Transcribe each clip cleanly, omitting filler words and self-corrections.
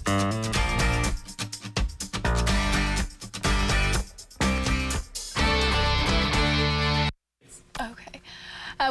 Okay.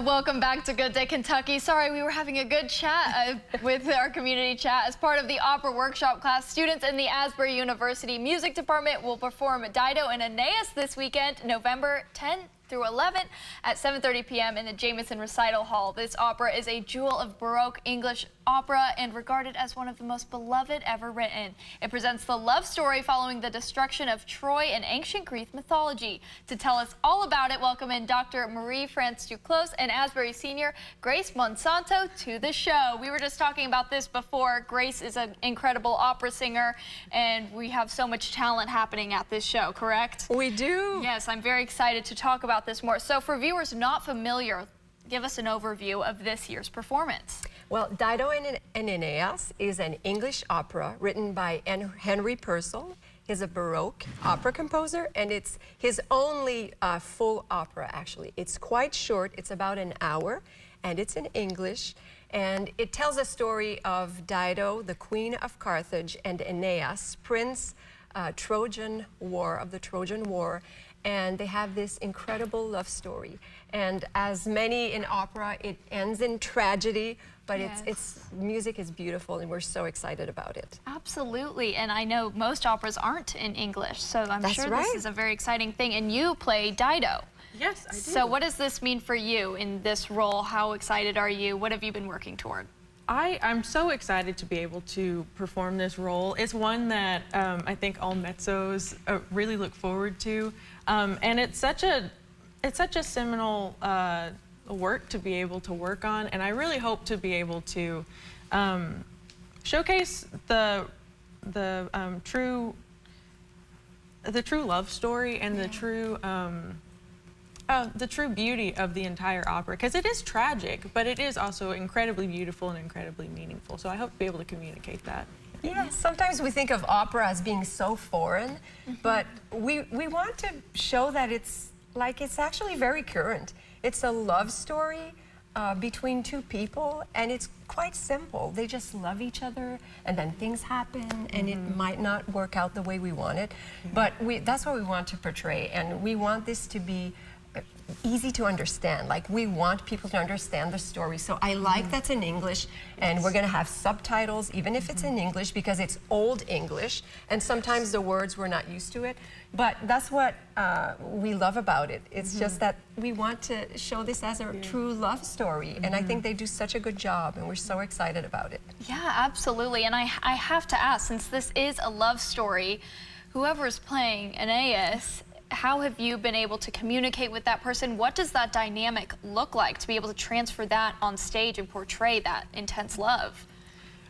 Welcome back to Good Day Kentucky. Sorry, we were having a good chat with our community chat. As part of the opera workshop class, students in the Asbury University Music Department will perform Dido and Aeneas this weekend, November 10th through 11th at 7:30 p.m. in the Jamison Recital Hall. This opera is a jewel of Baroque English opera and regarded as one of the most beloved ever written. It presents the love story following the destruction of Troy in ancient Greek mythology. To tell us all about it, welcome in Dr. Marie-France Duclos and Asbury senior Grace Monsanto to the show. We were just talking about this before. Grace is an incredible opera singer, and we have so much talent happening at this show, correct? We do. Yes, I'm very excited to talk about this more. So for viewers not familiar, give us an overview of this year's performance. Well, Dido and Aeneas is an English opera written by Henry Purcell. He's a Baroque opera composer, and it's his only full opera, actually. It's quite short. It's about an hour, and it's in English. And it tells a story of Dido, the queen of Carthage, and Aeneas, prince of the Trojan War. And they have this incredible love story. And as many in opera, it ends in tragedy, but yes, it's music is beautiful, and we're so excited about it. Absolutely, and I know most operas aren't in English, so I'm That's sure right. this is a very exciting thing. And you play Dido. Yes, I do. So what does this mean for you in this role? How excited are you? What have you been working toward? I'm so excited to be able to perform this role. It's one that I think all mezzos really look forward to, and it's such a seminal work to be able to work on, and I really hope to be able to showcase the true love story and the true beauty of the entire opera, because it is tragic, but it is also incredibly beautiful and incredibly meaningful. So I hope to be able to communicate that. Yeah, sometimes we think of opera as being so foreign, but we want to show that it's actually very current. It's a love story between two people, and it's quite simple. They just love each other, and then things happen, and it might not work out the way we want it, but that's what we want to portray, and we want this to be easy to understand. Like, we want people to understand the story. So I like that's in English, and we're going to have subtitles, even if it's in English, because it's Old English, and sometimes the words we're not used to it. But that's what we love about it. It's just that we want to show this as a true love story, and I think they do such a good job, and we're so excited about it. Yeah, absolutely. And I have to ask, since this is a love story, whoever is playing Aeneas, how have you been able to communicate with that person? What does that dynamic look like to be able to transfer that on stage and portray that intense love?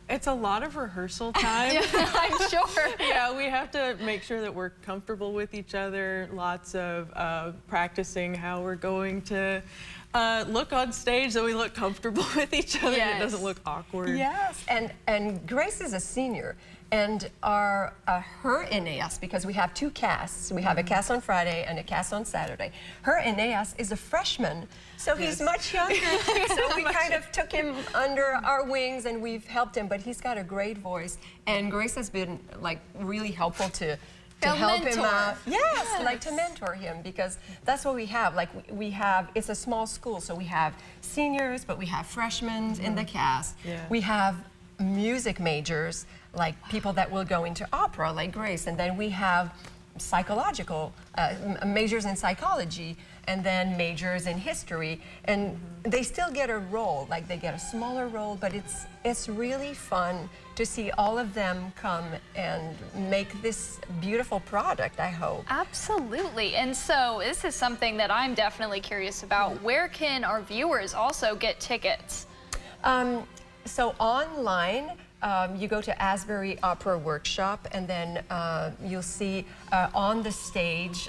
It's a lot of rehearsal time. I'm sure. Yeah, we have to make sure that we're comfortable with each other, lots of practicing how we're going to look on stage so we look comfortable with each other. Yes. It doesn't look awkward. Yes, and Grace is a senior, and her Aeneas, because we have two casts. We have a cast on Friday and a cast on Saturday. Her Aeneas is a freshman, so he's much younger. So we kind of took him under our wings, and we've helped him, but he's got a great voice, and Grace has been like really helpful to help him out. Yes, like to mentor him, because that's what we have. Like it's a small school, so we have seniors, but we have freshmen in the cast. Yeah. We have music majors, like people that will go into opera, like Grace, and then we have psychological majors in psychology, and then majors in history, and they still get a role, like they get a smaller role, but it's really fun to see all of them come and make this beautiful product, I hope. Absolutely. And so this is something that I'm definitely curious about. Where can our viewers also get tickets? So online, you go to Asbury Opera Workshop, and then you'll see on the stage,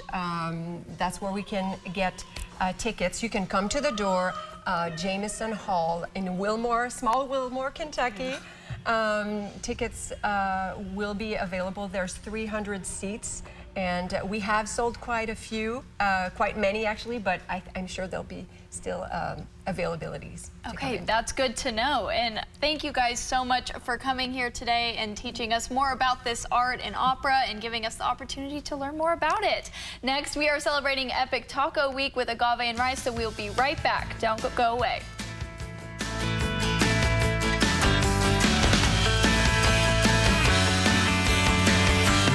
that's where we can get tickets. You can come to the door, Jamison Hall in Wilmore, small Wilmore, Kentucky. Tickets will be available. There's 300 seats, And we have sold quite a few, quite many actually, but I'm sure there'll be still availabilities. Okay, that's good to know. And thank you guys so much for coming here today and teaching us more about this art and opera and giving us the opportunity to learn more about it. Next, we are celebrating Epic Taco Week with agave and rice, so we'll be right back. Don't go away.